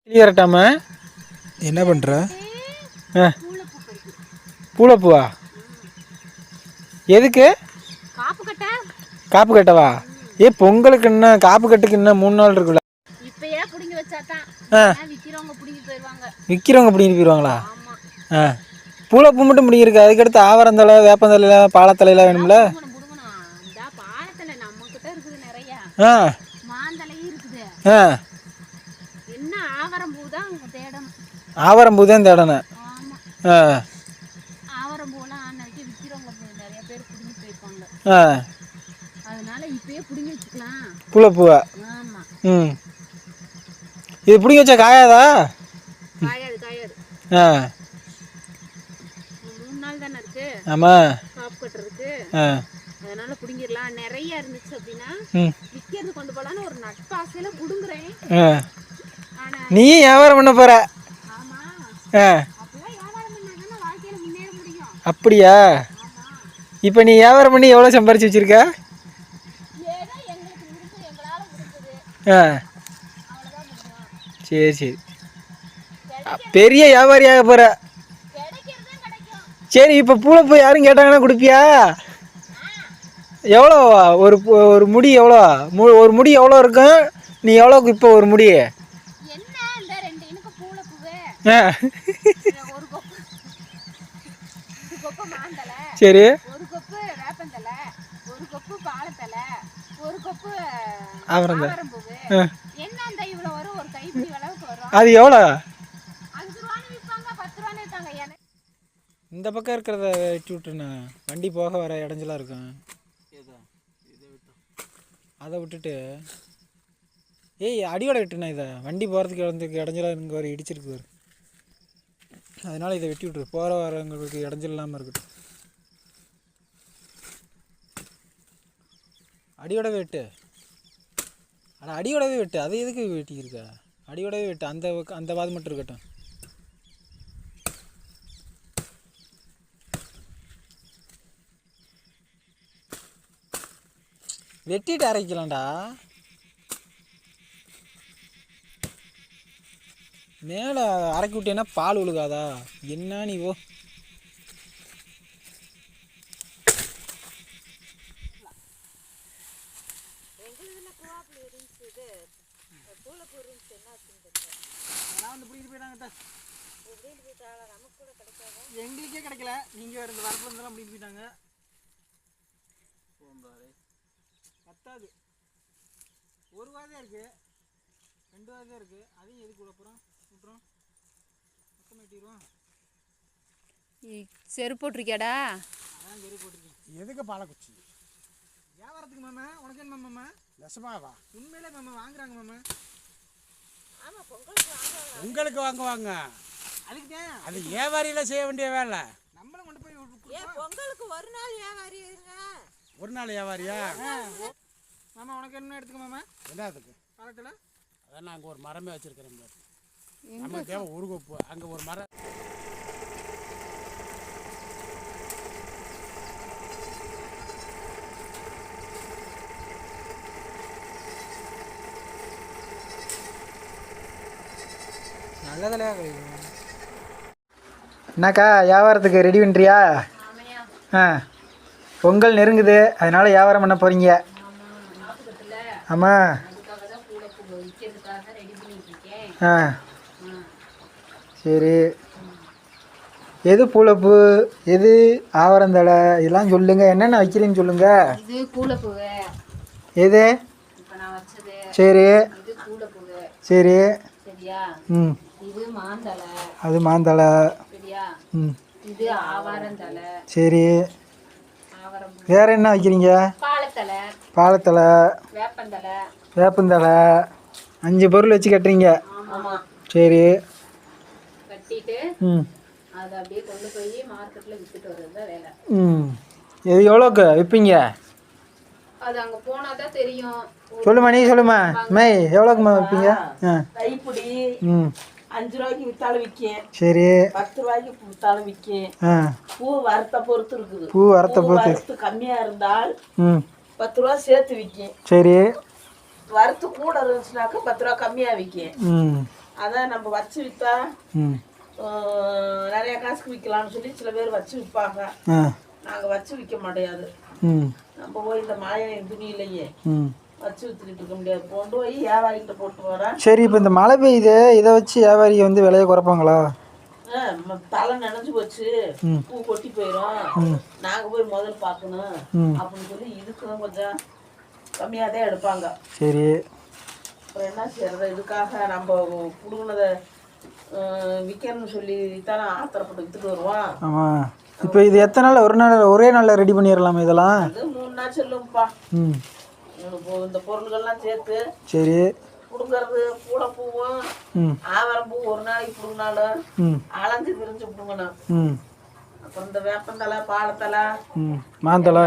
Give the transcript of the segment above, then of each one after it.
கிளியரட்டாம என்ன பண்ணுற? பூளைப்பூவா? எதுக்கு காப்பு கட்டவா? பொங்கலுக்கு இன்னும் காப்பு கட்டுக்கு இன்னும் 3 நாள் இருக்குல்ல. விற்கிறவங்க பிடிங்கிட்டு போயிடுவாங்களா? பூளைப்பூ மட்டும் பிடிங்கிருக்கு, அதுக்கடுத்து ஆவரந்தலை, வேப்பந்தலை, பாலத்தலையெல்லாம் வேணும்ல. ஆ ஆ ஆவரம்பூ தான் தேடணும். ஆ ஆ பூளைப்பூவா? ம், இது பிடிங்கி வச்சா காயாதா? ஆ ஆமாம். ஆ அதனால புடிங்கிடலாம். நிறைய இருந்துச்சு அப்படின்னா விற்கிறது கொண்டு போகலான்னு ஒரு நட்பாசையில புடுங்குறேன். நீ வியாபாரம் பண்ண போற? அப்படியா? இப்போ நீ வியாபாரம் பண்ணி எவ்வளோ சம்பாரிச்சு வச்சிருக்க? ஆ சரி சரி, பெரிய வியாபாரியாக போற. சரி, இப்போ பூளைப்பூ யாரும் கேட்டாங்கன்னா கொடுப்பியா? எவ்வளோ ஒரு ஒரு முடி எவ்வளோ? ஒரு முடி எவ்வளோ இருக்கும்? நீ எவ்வளோக்கு இப்போ ஒரு முடி? ஆ சரி, அவரந்தா அது எவ்வளோ? இந்த பக்கம் இருக்கிறத வெட்டி விட்டுருண்ணா, வண்டி போக வர இடைஞ்சலாக இருக்கும். அதை விட்டுட்டு அடியோட விட்டுண்ணா, இதை வண்டி போகிறதுக்கு இடைஞ்சலாக இங்கே ஒரு இடிச்சிருக்கு வரும். அதனால் இதை வெட்டி விட்டுரு, போகிற வரவங்களுக்கு இடைஞ்சல் இல்லாமல் இருக்கட்டும். அடியோடவே வெட்டு. ஆனால் அடியோடவே வெட்டு, அதை எதுக்கு வெட்டியிருக்க? அடியோடவே வெட்டு, அந்த வாது மட்டும் இருக்கட்டும். வெட்டிட்டு அரைக்கலாம்டா. மேலே அரைக்கி விட்டேன்னா பால் விழுகாதா? என்ன நீ ஓ எங்களுக்கே கிடைக்கல, நீங்கள் வேறு இந்த வரப்புல இருந்தெல்லாம் பிடிக்கிட்டு போயிட்டாங்க. பத்தாது, ஒரு வாதம் இருக்குது, 2 வாதம் இருக்குது, அதையும் எதுக்கு விடப்புறோம் விட்டுறோம், பக்கம் வெட்டிடுவோம். செருப்பு போட்டிருக்கியாடா? அதான் செருப்பு போட்டிருக்கேன். எதுக்கு பாலக்குச்சி? வியாபாரத்துக்கு மாமா. உனக்கு என்ன மாமா? நெசமாவா? உண்மையிலே மாமா வாங்குறாங்க மாமா. உங்களுக்கு வாங்குவாங்க, அதுக்கு தான் அது வியாபாரியில் செய்ய வேண்டிய வேலை. நம்மளும் கொண்டு போய் பொங்கலுக்கு ஒரு நாள் வியாபாரி இருங்க. ஒரு நாள் வியாபாரியா? மாமா உனக்கு என்ன எடுத்துக்க மாமா? என்ன அதுக்கு காலத்தில் அதான் நாங்கள் ஒரு மரமே வச்சுருக்கிறோம் பாரு. நமக்கு தேவை ஒரு கொப்பு, அங்கே ஒரு மரம். நல்லதில்லையா கிடைக்கும். என்னக்கா வியாபாரத்துக்கு ரெடி பண்ணுறியா? ஆ, பொங்கல் நெருங்குது, அதனால் வியாபாரம் பண்ண போகிறீங்க. ஆமாம். ஆ சரி, எது பூளைப்பூ, எது ஆவரந்தலை, இதெல்லாம் சொல்லுங்கள். என்னென்ன வைக்கிறீன்னு சொல்லுங்கள். இது பூளைப்பூ. எது? சரி சரி. ம், இது மாந்தலை. அது மாந்தலை. ம், இது ஆவாரந்தலை. சரி. வேறு என்ன வைக்கிறீங்க? பாலத்தலை. பாலத்தலை, வேப்பந்தலை, வேப்பந்தலை, 5 பொருள் வச்சு கட்டுறீங்க. சரி. கட்டிட்டு ம் அதை அப்படியே கொண்டு போய் மார்க்கெட்டில் விற்றுட்டு வர்றது தான் வேலை. ம், இது எவ்வளோக்கு விற்பீங்க? அது அங்கே போனால் தான் தெரியும். சொல்லுமா, நீ சொல்லுமா. மே எவ்வளோக்குமா விற்பீங்க? ஆ கைப்பிடி ம் 5 ரூபாய்க்கு விற்றாலும் விற்கேன். சரி. 10 ரூபாய்க்கு விற்றாலும் விற்கேன். ஆ, பூ வரத்தை பொறுத்து இருக்குது. பூ வரத்தை பொறுத்து. வரத்து கம்மியாக இருந்தால் ம் 10 ரூபா சேர்த்து விற்கேன். சரி. வரத்து கூட இருந்துச்சுனாக்கா 10 ரூபா கம்மியாக விற்கேன். ம் அதான் நம்ம வச்சு விற்றா ம் நிறைய காசுக்கு விற்கலாம்னு சொல்லி சில பேர் வச்சு விற்பாங்க. ஆ நாங்கள் வச்சு விற்க மாட்டேயாது. ம் நம்ம போய் இந்த மழையை துணி இல்லையே ம் வச்சு விற்றுக்கிட்டு இருக்க முடியாது. கொண்டு போய் வியாபாரிகிட்ட போட்டு வரேன். சரி, இப்போ இந்த மழை பெய்யுது, இதை வச்சு வியாபாரி வந்து விலையை குறைப்பாங்களா? தலை நனைஞ்சு போச்சு, பூ கொட்டி போயிடும், நாங்கள் போய் முதல்ல பார்க்கணும் அப்படின்னு சொல்லி இதுக்குன்னு கொஞ்சம் கம்மியாக தான் எடுப்பாங்க. சரி, அப்புறம் என்ன செய்யறது? இதுக்காக நம்ம புடுங்கினதை விற்கணும்னு சொல்லி தானே ஆத்திரப்பட்டு விற்றுட்டு வருவோம். ஆமாம். இப்போ இது எத்தனை நாள், ஒரே நாளில் ரெடி பண்ணிடலாமா இதெல்லாம்? அது 3 நாள் செல்லும்ப்பா. ம் இந்த பொருள்கள்லாம் சேர்த்து சரி. புடுங்கிறது பூட பூவும் ஆவரம் பூ ஒரு நாளைக்கு புடுங்கினாலும் அலைஞ்சு திரிஞ்சு புடுங்கணும். அப்புறம் இந்த வேப்பந்தலை, பாலத்தலை, மாந்தலை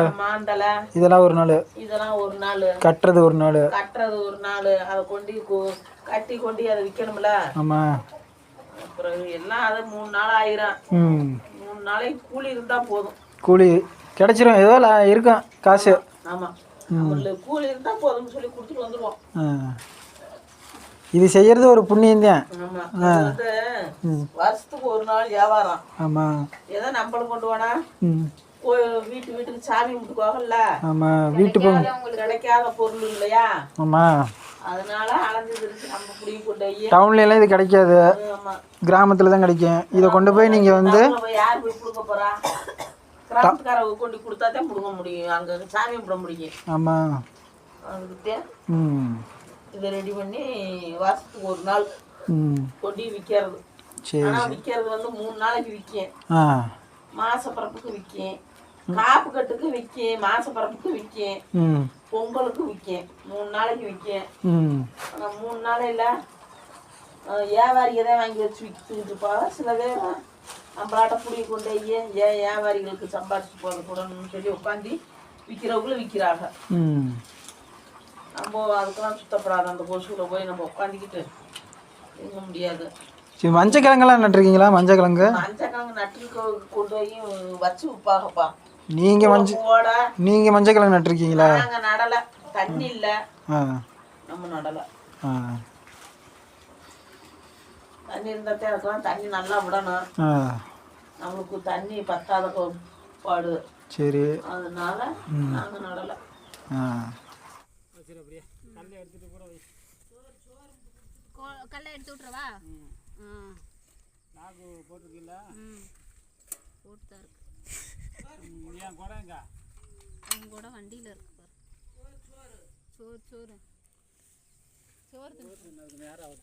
இதெல்லாம் ஒரு நாள், இதெல்லாம் ஒரு நாள், கட்டுறது ஒரு நாள், அதை கட்டி கொண்டு அதை விற்கணும்ல. ஆமாம். அப்புறம் எல்லாம் அது 3 நாள் ஆயிரும். 3 நாளைக்கு கூலி இருந்தா போதும். கூலி கிடைச்சிரும், ஏதோ இருக்கும் காசு. ஆமா, கூலி இருந்தா போதும்னு சொல்லி கொடுத்துட்டு வந்துடுவோம். இது செய்யறது ஒரு புண்ணியம் தான். ஆமா, வந்து வருஷத்துக்கு ஒரு நாள் வியாபாரம். ஆமா, ஏதோ நம்மளும் கொண்டு போனா வீட்டுக்கு சாமி கும்பிட்டுக்குவாங்கல்ல. ஆமா, வீட்டுக்கு கிடைக்காத பொருள் இல்லையா? ஆமா, அதனால அலைஞ்சு நம்ம புடிங்கி கொண்டு போய். டவுன்ல எல்லாம் இது கிடைக்காது, கிராமத்துல தான் கிடைக்கும். இதை கொண்டு போய் நீங்க வந்து யார் போய் கொடுக்க போறா? கிராமத்துக்காரங்க கொண்டு கொடுத்தா தான் கொடுக்க முடியும், அங்க சாமி கும்பிட முடியும். ஆமா, அதுக்கு இதை ரெடி பண்ணி வருஷத்துக்கு ஒரு நாள் கொண்டு விற்கிறது. ஆனா விற்கிறது வந்து 3 நாளைக்கு விற்கும். மாசப்பரப்புக்கு விற்கும், காப்பு கட்டுக்கு விற்கும், மாசப்பரப்புக்கு விற்கும், பொங்கலுக்கு விற்கும். 3 நாளைக்கு விற்கும். ஆனா 3 நாளையில வியாபாரியை தான் வாங்கி வச்சு விற்றுக்கிட்டு இருப்பாங்க. சில பேர் நம்மளாட்ட புடிய கொண்டு ஏன் வியாபாரிகளுக்கு சம்பாரிச்சு போக கூடணும்னு சொல்லி உட்காந்து விற்கிறவங்களும் விற்கிறாங்க. நம்ம அதுக்கெல்லாம் சுத்தப்படாது. அந்த கொசுல போய் நம்ம உட்காந்துக்கிட்டு இருக்க முடியாது. சரி, மஞ்சக்கிழங்கெல்லாம் நட்டுருக்கீங்களா? மஞ்சக்கிழங்கு நட்டு கொண்டு போய் வச்சு விற்பாங்கப்பா. நீங்க மஞ்சக்கிழங்கு நட்டுருக்கீங்களா? நாங்க நடலை, தண்ணி இல்லை, நம்ம நடலை. தண்ணி இருந்தால் இருக்கலாம், தண்ணி நல்லா விடணும். நம்மளுக்கு தண்ணி பத்தாத பாடு. சரி, அதனால நாங்க நடலை. கல்லை எடுத்து விட்றவா? போட்டுருக்கீங்கள? போட்டு தான் இருக்கு. என் குடங்க அவங்க கூட வண்டியில் இருக்கு பாரு. சோறு சோறு சோறு நேரம் ஆகுது.